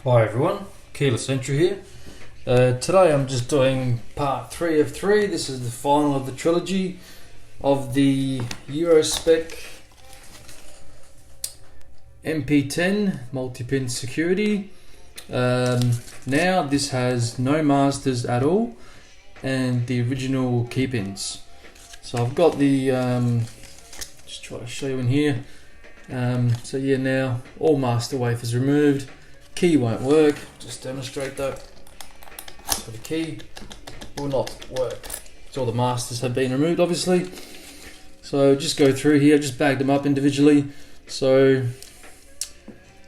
Hi everyone, Keyless Entry here. Today I'm just doing part 3 of 3. This is the final of the trilogy of the EUROSPEC MP10 multi-pin security. Now this has no masters at all and the original key pins. So I've got the, just try to show you in here. So yeah, now all master wafers removed. Key won't work, just demonstrate that. So the key will not work. So all the masters have been removed obviously. So just go through here, just bag them up individually. So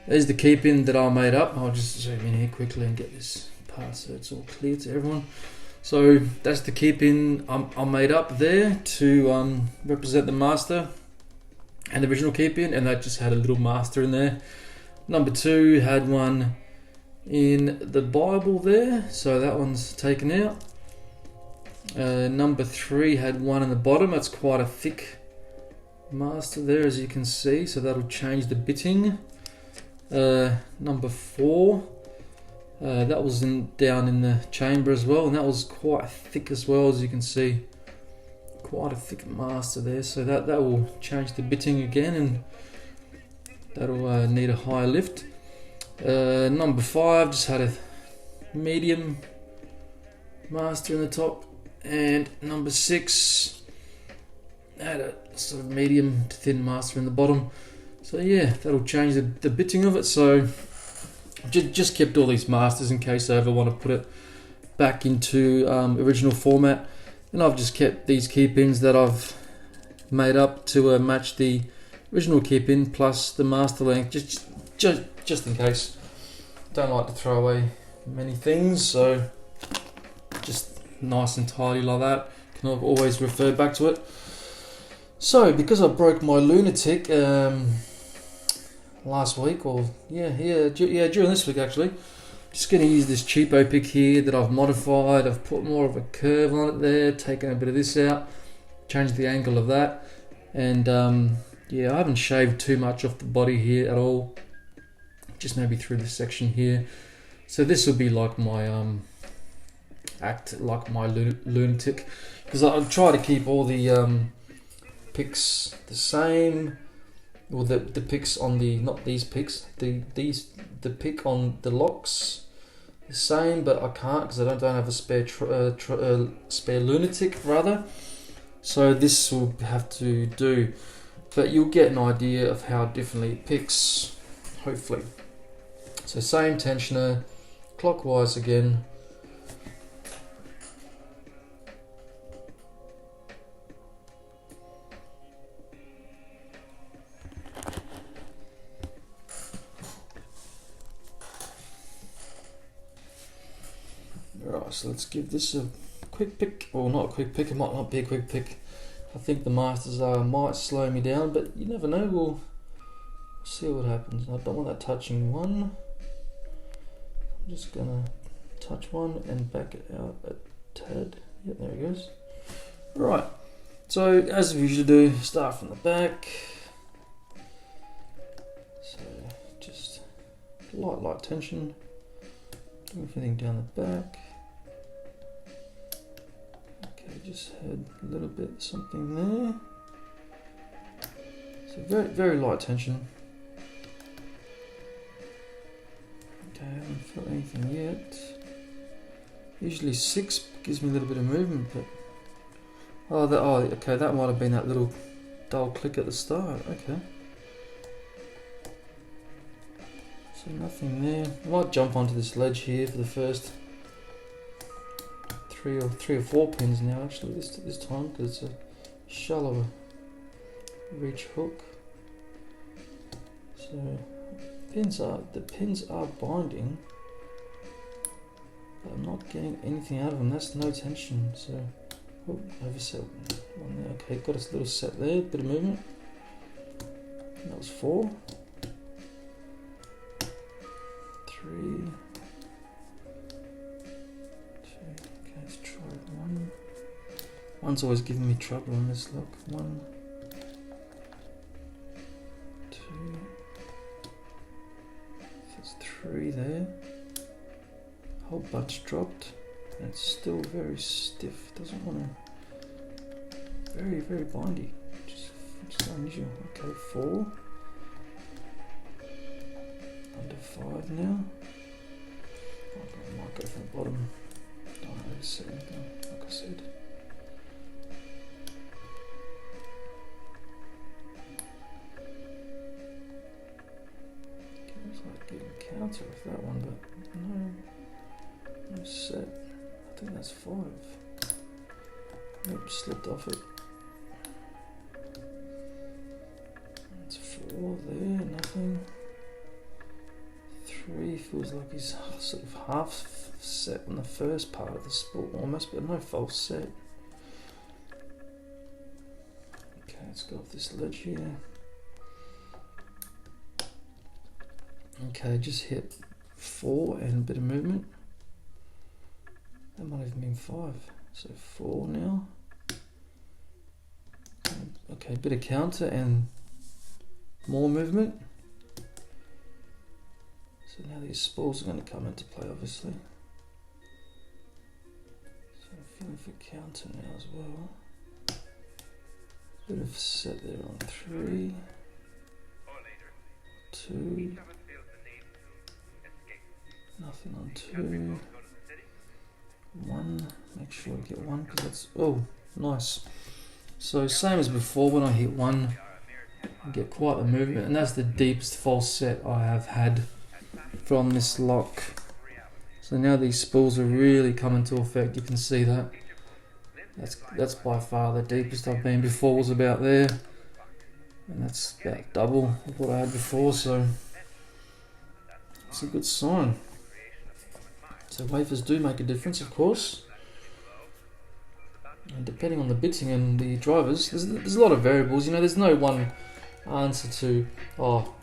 there's the key pin that I made up. I'll just zoom in here quickly and get this part so it's all clear to everyone. So that's the key pin I made up there to represent the master and the original key pin, and that just had a little master in there. Number 2 had one in the Bible there, so that one's taken out. Number 3 had one in the bottom. That's quite a thick master there, as you can see, so that'll change the bitting. Number 4, that was down in the chamber as well, and that was quite thick as well, as you can see. Quite a thick master there, so that will change the bitting again, and that'll need a higher lift. Number 5 just had a medium master in the top, and number 6 had a sort of medium to thin master in the bottom. So yeah, that'll change the bitting of it. So just kept all these masters in case I ever want to put it back into original format. And I've just kept these key pins that I've made up to match the original key pin plus the master length, just in case. Don't like to throw away many things, so just nice and tidy like that. Can always refer back to it. So because I broke my lunatic last week, or during this week actually, just going to use this cheapo pick here that I've modified. I've put more of a curve on it there, taken a bit of this out, changed the angle of that, and yeah, I haven't shaved too much off the body here at all, just maybe through this section here. So this will be like my act like my lunatic, because I'll try to keep all the picks the same. Well, the picks on the, not these picks, the pick on the locks the same, but I can't because I don't have a spare lunatic rather. So this will have to do, but you'll get an idea of how differently it picks, hopefully. So same tensioner, clockwise again. Alright, so let's give this a quick pick, or not a quick pick, it might not be a quick pick. I think the masters might slow me down, but you never know, we'll see what happens. I don't want that touching one. I'm just gonna touch one and back it out a tad. Yep, there it goes. Right, so as we usually do, start from the back. So just light tension, everything down the back. Just had a little bit something there. So very light tension. Okay, I haven't felt anything yet. Usually 6 gives me a little bit of movement, but okay, that might have been that little dull click at the start. Okay. So nothing there. I might jump onto this ledge here for the first three or four pins now actually this time, because it's a shallower reach hook. So the pins are binding, but I'm not getting anything out of them. That's no tension. So overset one there. Okay, got a little set there, bit of movement. That was 4, 3. Let's try 1. One's always giving me trouble on this lock. 1, 2. There's 3 there. Whole bunch dropped. And it's still very stiff. Doesn't want to. Very, very bindy. Which is unusual. Okay, 4. Under 5 now. I might go from the bottom. Don't overset anything, like I said. It's like getting counter with that one, but no set. I think that's 5. Nope, slipped off it. That's 4 there, nothing. 3 feels like he's sort of half set on the first part of the sport almost, but no false set. Okay, let's go off this ledge here. Okay, just hit 4 and a bit of movement. That might have been 5. So 4 now. Okay, bit of counter and more movement. So now these spools are going to come into play, obviously. So I'm feeling for counter now as well. Bit of set there on 3, 2, nothing on 2, 1. Make sure I get 1 because that's nice. So same as before, when I hit 1, I get quite a movement, and that's the deepest false set I have had from this lock. So now these spools are really coming to effect. You can see that. That's by far the deepest I've been. Before was about there, and that's about double of what I had before. So it's a good sign. So wafers do make a difference, of course. And depending on the bitting and the drivers, there's a lot of variables. You know, there's no one answer to,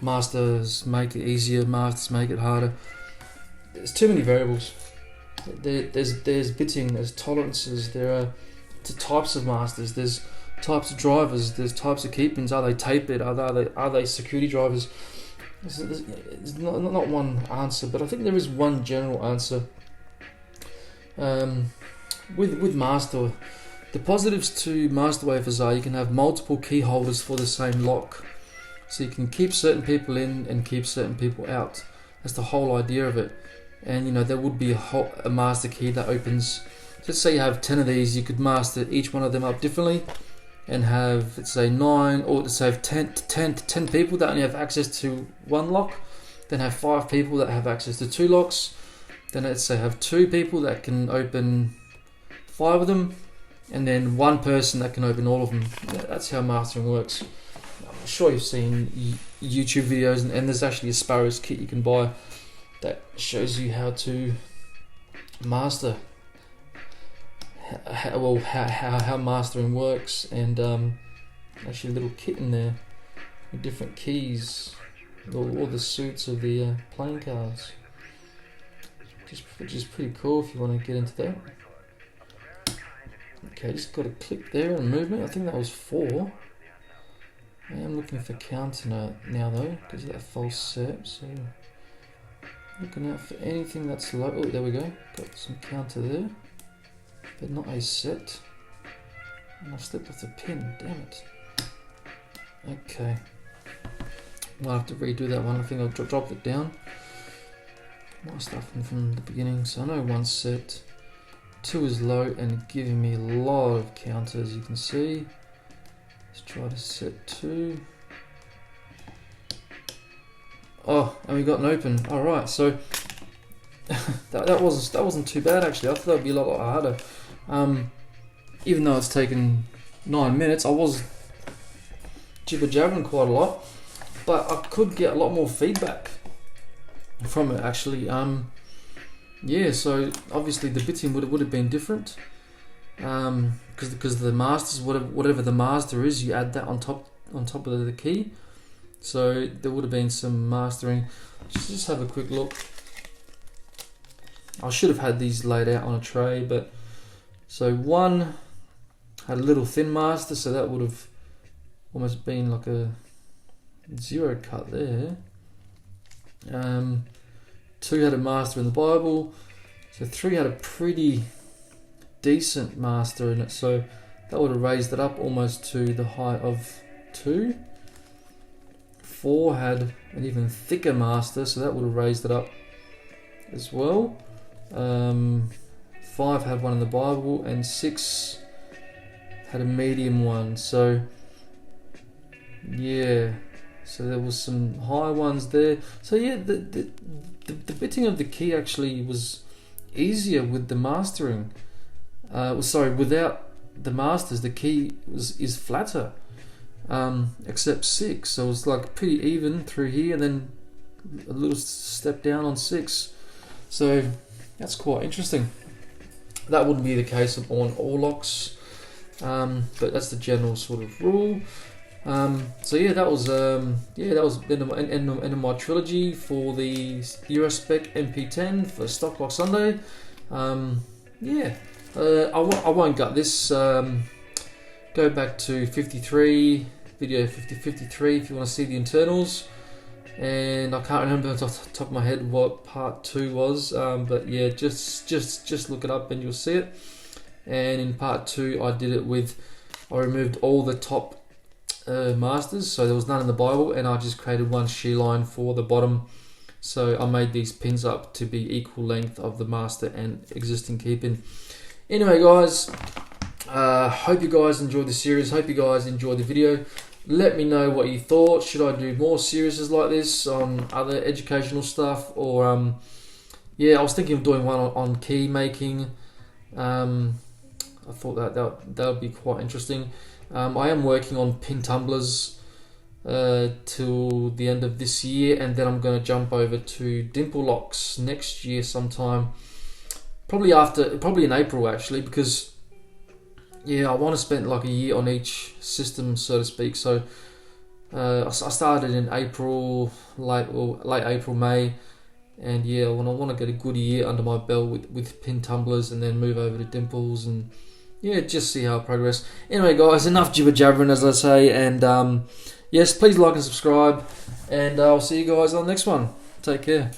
masters make it easier, masters make it harder. There's too many variables. There's bitting, there's tolerances, there are types of masters, there's types of drivers, there's types of keep-ins. Are they tapered? Are they security drivers? There's not one answer, but I think there is one general answer. With master, the positives to master wafers are you can have multiple key holders for the same lock. So you can keep certain people in and keep certain people out. That's the whole idea of it. And you know, there would be a master key that opens. Let's say you have 10 of these, you could master each one of them up differently and have, let's say 9, or let's say 10 people that only have access to 1 lock, then have 5 people that have access to 2 locks, then let's say have 2 people that can open 5 of them, and then 1 person that can open all of them. That's how mastering works. I'm sure you've seen YouTube videos, and there's actually a Sparrows kit you can buy that shows you how to master, how mastering works, and actually a little kit in there with different keys, all the suits of the playing cards, which is pretty cool if you want to get into that. Okay, just got a click there and movement. I think that was 4. I am looking for counter now though, because of that false set. So looking out for anything that's low. Oh, there we go. Got some counter there, but not a set. And I slipped off the pin. Damn it. Okay. I'll have to redo that one. I think I'll drop it down. More stuff from the beginning. So I know 1 set. 2 is low and giving me a lot of counters, you can see. Let's try to set 2. Oh, and we got an open. Alright, so that wasn't too bad actually. I thought that would be a lot harder. Even though it's taken 9 minutes, I was jibber-jabbering quite a lot, but I could get a lot more feedback from it actually. Yeah, so obviously the bitting would have been different, because the masters, whatever the master is, you add that on top of the key. So there would have been some mastering. Just have a quick look. I should have had these laid out on a tray, but so 1 had a little thin master, so that would have almost been like a 0 cut there. 2 had a master in the Bible, so 3 had a pretty decent master in it, so that would have raised it up almost to the height of 2. 4 had an even thicker master, so that would have raised it up as well. 5 had one in the Bible, and 6 had a medium one. So yeah, so there was some high ones there. So yeah, the bitting of the key actually was easier with the mastering. Sorry, without the masters, the key is flatter, except 6. So it's like pretty even through here, and then a little step down on 6. So that's quite interesting. That wouldn't be the case on all locks, but that's the general sort of rule. So yeah, that was the end of my trilogy for the EUROSPEC MP10 for StockLockSunday. Yeah, I won't gut this. Go back to 53, video 53 if you want to see the internals. And I can't remember off the top of my head what part 2 was, but yeah, just look it up and you'll see it. And in part 2 I removed all the top masters, so there was none in the Bible, and I just created one shear line for the bottom. So I made these pins up to be equal length of the master and existing key pin. Anyway guys, hope you guys enjoyed the series, hope you guys enjoyed the video. Let me know what you thought. Should I do more series like this on other educational stuff, or yeah, I was thinking of doing one on key making. I thought that would be quite interesting. I am working on pin tumblers till the end of this year, and then I'm going to jump over to dimple locks next year sometime, probably in April actually, because yeah, I want to spend like a year on each system, so to speak. So I started in April, late April, May, and yeah, I want to get a good year under my belt with pin tumblers, and then move over to dimples, and yeah, just see how I progress. Anyway guys, enough jibber jabbering, as I say, and yes, please like and subscribe, and I'll see you guys on the next one. Take care.